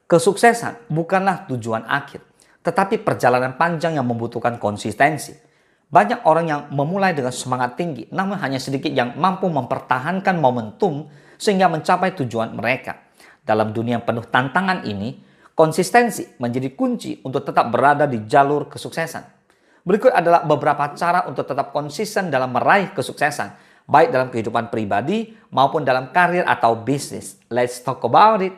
Kesuksesan bukanlah tujuan akhir, tetapi perjalanan panjang yang membutuhkan konsistensi. Banyak orang yang memulai dengan semangat tinggi, namun hanya sedikit yang mampu mempertahankan momentum sehingga mencapai tujuan mereka. Dalam dunia yang penuh tantangan ini, konsistensi menjadi kunci untuk tetap berada di jalur kesuksesan. Berikut adalah beberapa cara untuk tetap konsisten dalam meraih kesuksesan, baik dalam kehidupan pribadi maupun dalam karir atau bisnis. Let's talk about it.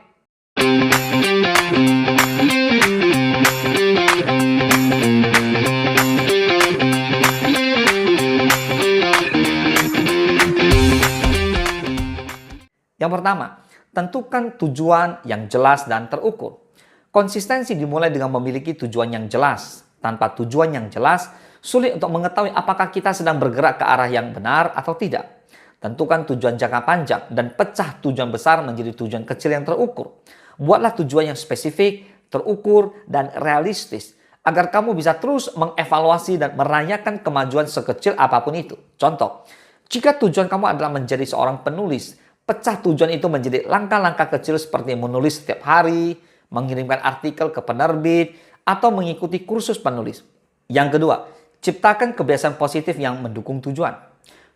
Yang pertama, tentukan tujuan yang jelas dan terukur. Konsistensi dimulai dengan memiliki tujuan yang jelas. Tanpa tujuan yang jelas, sulit untuk mengetahui apakah kita sedang bergerak ke arah yang benar atau tidak. Tentukan tujuan jangka panjang dan pecah tujuan besar menjadi tujuan kecil yang terukur. Buatlah tujuan yang spesifik, terukur, dan realistis agar kamu bisa terus mengevaluasi dan merayakan kemajuan sekecil apapun itu. Contoh, jika tujuan kamu adalah menjadi seorang penulis, pecah tujuan itu menjadi langkah-langkah kecil seperti menulis setiap hari, mengirimkan artikel ke penerbit, atau mengikuti kursus penulis. Yang kedua, ciptakan kebiasaan positif yang mendukung tujuan.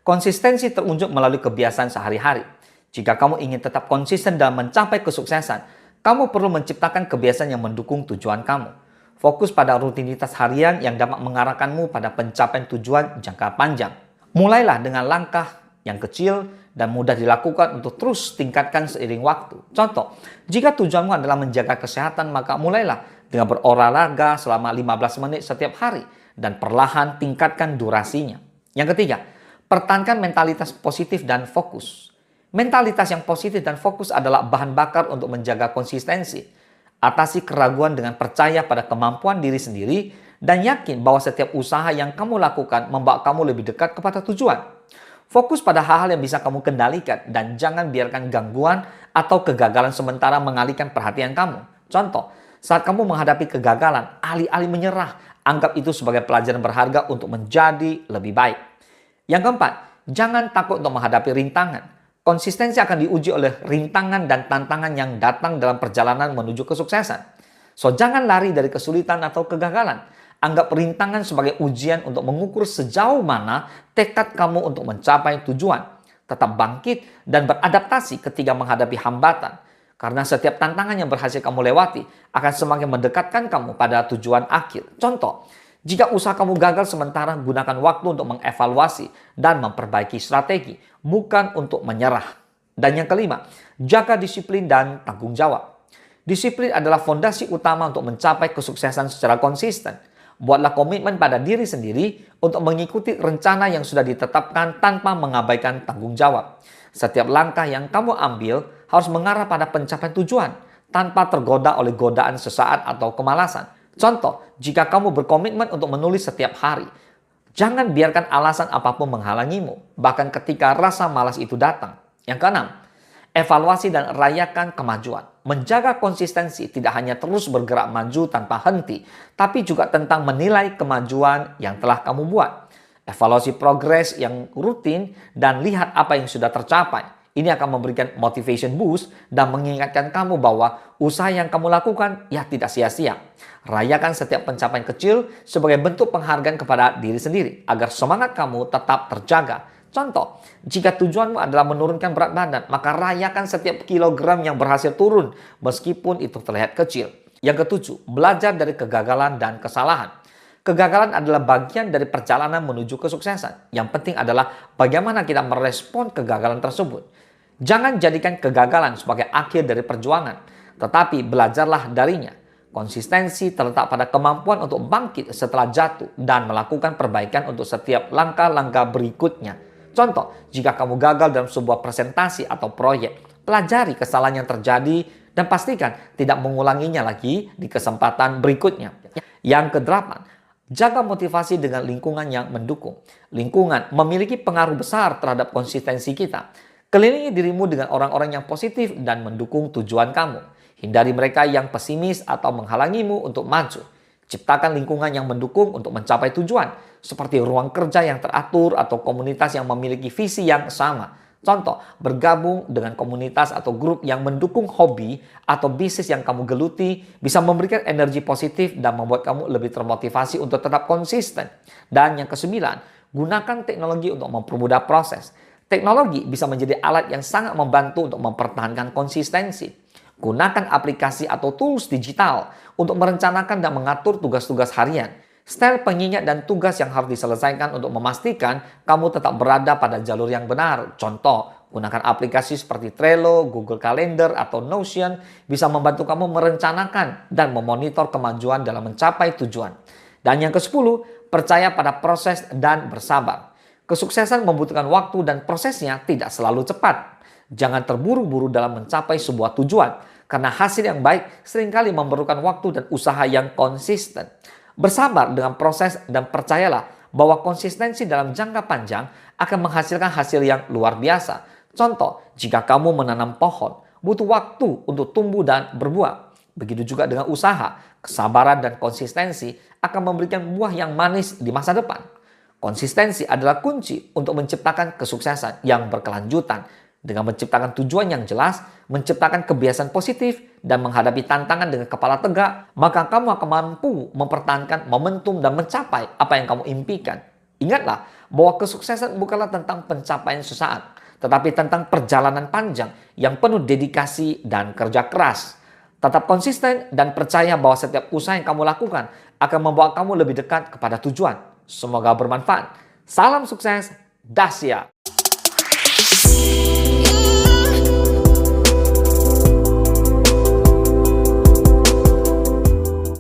Konsistensi terunjuk melalui kebiasaan sehari-hari. Jika kamu ingin tetap konsisten dalam mencapai kesuksesan, kamu perlu menciptakan kebiasaan yang mendukung tujuan kamu. Fokus pada rutinitas harian yang dapat mengarahkanmu pada pencapaian tujuan jangka panjang. Mulailah dengan langkah yang kecil dan mudah dilakukan untuk terus tingkatkan seiring waktu. Contoh, jika tujuanmu adalah menjaga kesehatan, maka mulailah dengan berolahraga selama 15 menit setiap hari dan perlahan tingkatkan durasinya. Yang ketiga, pertahankan mentalitas positif dan fokus. Mentalitas yang positif dan fokus adalah bahan bakar untuk menjaga konsistensi. Atasi keraguan dengan percaya pada kemampuan diri sendiri dan yakin bahwa setiap usaha yang kamu lakukan membawa kamu lebih dekat kepada tujuan. Fokus pada hal-hal yang bisa kamu kendalikan dan jangan biarkan gangguan atau kegagalan sementara mengalihkan perhatian kamu. Contoh, saat kamu menghadapi kegagalan, alih-alih menyerah, anggap itu sebagai pelajaran berharga untuk menjadi lebih baik. Yang keempat, jangan takut untuk menghadapi rintangan. Konsistensi akan diuji oleh rintangan dan tantangan yang datang dalam perjalanan menuju kesuksesan. So, jangan lari dari kesulitan atau kegagalan. Anggap rintangan sebagai ujian untuk mengukur sejauh mana tekad kamu untuk mencapai tujuan. Tetap bangkit dan beradaptasi ketika menghadapi hambatan. Karena setiap tantangan yang berhasil kamu lewati akan semakin mendekatkan kamu pada tujuan akhir. Contoh, jika usaha kamu gagal sementara, gunakan waktu untuk mengevaluasi dan memperbaiki strategi, bukan untuk menyerah. Dan yang kelima, jaga disiplin dan tanggung jawab. Disiplin adalah fondasi utama untuk mencapai kesuksesan secara konsisten. Buatlah komitmen pada diri sendiri untuk mengikuti rencana yang sudah ditetapkan tanpa mengabaikan tanggung jawab. Setiap langkah yang kamu ambil harus mengarah pada pencapaian tujuan tanpa tergoda oleh godaan sesaat atau kemalasan. Contoh, jika kamu berkomitmen untuk menulis setiap hari, jangan biarkan alasan apapun menghalangimu, bahkan ketika rasa malas itu datang. Yang keenam, evaluasi dan rayakan kemajuan. Menjaga konsistensi tidak hanya terus bergerak maju tanpa henti, tapi juga tentang menilai kemajuan yang telah kamu buat. Evaluasi progres yang rutin dan lihat apa yang sudah tercapai. Ini akan memberikan motivation boost dan mengingatkan kamu bahwa usaha yang kamu lakukan ya tidak sia-sia. Rayakan setiap pencapaian kecil sebagai bentuk penghargaan kepada diri sendiri agar semangat kamu tetap terjaga. Contoh, jika tujuanmu adalah menurunkan berat badan, maka rayakan setiap kilogram yang berhasil turun meskipun itu terlihat kecil. Yang ketujuh, belajar dari kegagalan dan kesalahan. Kegagalan adalah bagian dari perjalanan menuju kesuksesan. Yang penting adalah bagaimana kita merespon kegagalan tersebut. Jangan jadikan kegagalan sebagai akhir dari perjuangan, tetapi belajarlah darinya. Konsistensi terletak pada kemampuan untuk bangkit setelah jatuh dan melakukan perbaikan untuk setiap langkah-langkah berikutnya. Contoh, jika kamu gagal dalam sebuah presentasi atau proyek, pelajari kesalahan yang terjadi dan pastikan tidak mengulanginya lagi di kesempatan berikutnya. Yang kedelapan, jaga motivasi dengan lingkungan yang mendukung. Lingkungan memiliki pengaruh besar terhadap konsistensi kita. Kelilingi dirimu dengan orang-orang yang positif dan mendukung tujuan kamu. Hindari mereka yang pesimis atau menghalangimu untuk maju. Ciptakan lingkungan yang mendukung untuk mencapai tujuan, seperti ruang kerja yang teratur atau komunitas yang memiliki visi yang sama. Contoh, bergabung dengan komunitas atau grup yang mendukung hobi atau bisnis yang kamu geluti bisa memberikan energi positif dan membuat kamu lebih termotivasi untuk tetap konsisten. Dan yang kesembilan, gunakan teknologi untuk mempermudah proses. Teknologi bisa menjadi alat yang sangat membantu untuk mempertahankan konsistensi. Gunakan aplikasi atau tools digital untuk merencanakan dan mengatur tugas-tugas harian. Style pengingat dan tugas yang harus diselesaikan untuk memastikan kamu tetap berada pada jalur yang benar. Contoh, gunakan aplikasi seperti Trello, Google Calendar, atau Notion bisa membantu kamu merencanakan dan memonitor kemajuan dalam mencapai tujuan. Dan yang ke-10, percaya pada proses dan bersabar. Kesuksesan membutuhkan waktu dan prosesnya tidak selalu cepat. Jangan terburu-buru dalam mencapai sebuah tujuan, karena hasil yang baik seringkali memerlukan waktu dan usaha yang konsisten. Bersabar dengan proses dan percayalah bahwa konsistensi dalam jangka panjang akan menghasilkan hasil yang luar biasa. Contoh, jika kamu menanam pohon, butuh waktu untuk tumbuh dan berbuah. Begitu juga dengan usaha, kesabaran dan konsistensi akan memberikan buah yang manis di masa depan. Konsistensi adalah kunci untuk menciptakan kesuksesan yang berkelanjutan. Dengan menciptakan tujuan yang jelas, menciptakan kebiasaan positif, dan menghadapi tantangan dengan kepala tegak, maka kamu akan mampu mempertahankan momentum dan mencapai apa yang kamu impikan. Ingatlah bahwa kesuksesan bukanlah tentang pencapaian sesaat, tetapi tentang perjalanan panjang yang penuh dedikasi dan kerja keras. Tetap konsisten dan percaya bahwa setiap usaha yang kamu lakukan akan membawa kamu lebih dekat kepada tujuan. Semoga bermanfaat. Salam sukses, Dasya.